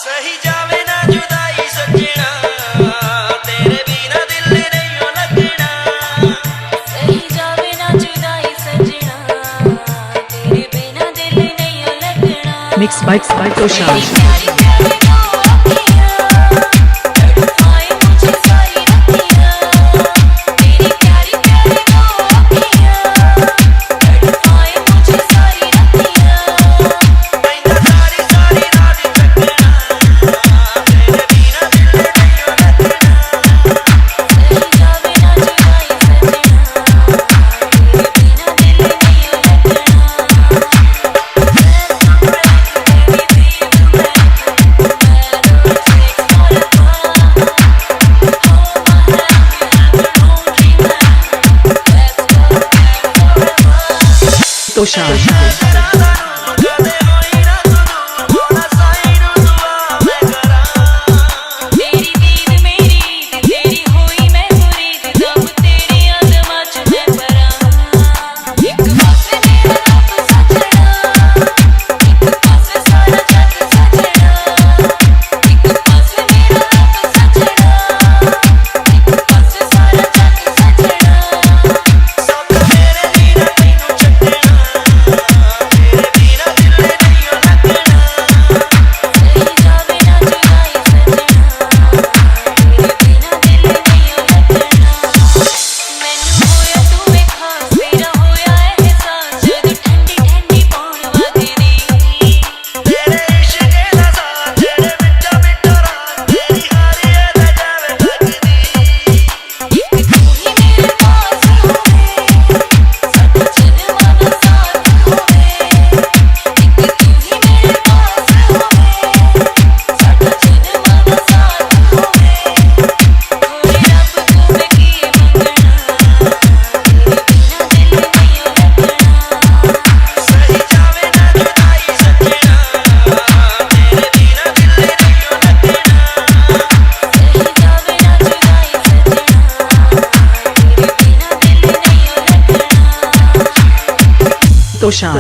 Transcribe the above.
सही जावे ना जुदाई सजना, तेरे बिना दिल नहीं लगना। सही जावे ना जुदाई सजना, तेरे बिना दिल नहीं लगना। Mixed by Tosha. प्यारी प्यारी दो अखियां, तड़पाए मुझे सारी रतियां। तेरी प्यारी प्यारी दो अखियां, तड़पाए मुझे सारी रतियां। पैंदा सारी सारी रात जगना, तेरे बिना दिल नहीं लगना। सही जावे ना जुदाई सजना, तेरे बिना दिल नहीं Tosha. तेरी दीद मेरी ईद, तेरी होई मैं मुरीद, जब तेरी आज़मा च मैं परां। एक पासे मेरा रब सजना, एक पासे सारा जग सजना। एक पासे मेरा रब सजना, एक पासे सारा जग सजना। सब तेरे बिना तैनू छड्डना, तेरे बिना दिल नहीं लगना। सही जावे ना जुदाई सजना, तेरे बिना दिल नहीं लगना। मैनू होया तू वेखा, तेरा होया एहसास, जद ठंडी ठंडी पौन वगदी। तेरे इश्क दा साथ जेड़े मिट्ठा मिट्ठा रात, तेरी हारी दा जावे लगदी। एक तू ही मेरे पास होवे, साडा जन्मां दा साथ होवे। एक तू ही मेरे पास होवे, साडा जन्मां दा साथ होवे। होए रब को मैं की मंगना, तेरे बिना दिल नहीं लगना। सही जावे ना जुदाई सजना, तेरे बिना दिल नहीं लगना। सही जावे ना जुदाई सजना, तेरे बिना दिल नहीं लगना। Tosha.